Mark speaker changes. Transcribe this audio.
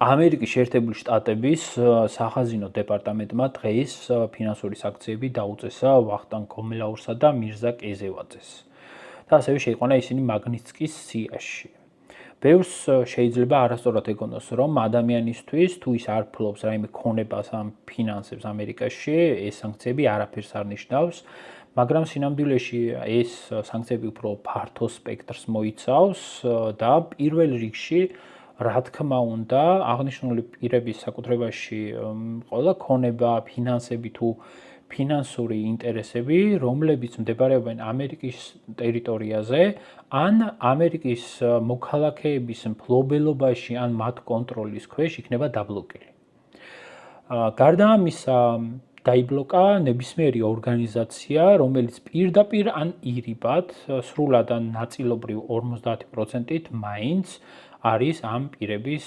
Speaker 1: ამერიკის შეერთებული შტატების სახაზინო დეპარტამენტმა დღეს ფინანსური სანქციები დაუწესა ვახტანგ გომელაურსა და მირზა კეზევაძეს. და ასევე შეიყვანა ისინი მაგნიცკის სიაში. ბევრს შეიძლება არასწორად ეგონოს, რომ ადამიანისთვის თუ ის არ ფლობს რაიმე ქონებას ამ ფინანსებს ამერიკაში, ეს სანქციები არაფერს არ ნიშნავს, მაგრამ სინამდვილეში ეს სანქციები უფრო ფართო სპექტრს მოიცავს და პირველ რიგში რა თქმა უნდა, აღნიშნული პირების საკუთრებაში ყველა ქონება, ფინანსები თუ ფინანსური ინტერესები, რომლებიც მდებარეობენ ამერიკის ტერიტორიაზე, ან ამერიკის მოქალაქეების მფლობელობაში, ან მათ კონტროლის ქვეშ იქნება დაბლოკილი. გარდა ამისა, დაიბლოკა ნებისმიერი ორგანიზაცია, რომელიც პირდაპირ ან ირიბად, სრულად ან ნაწილობრივ 50%-ით მაინც არის ამ პირების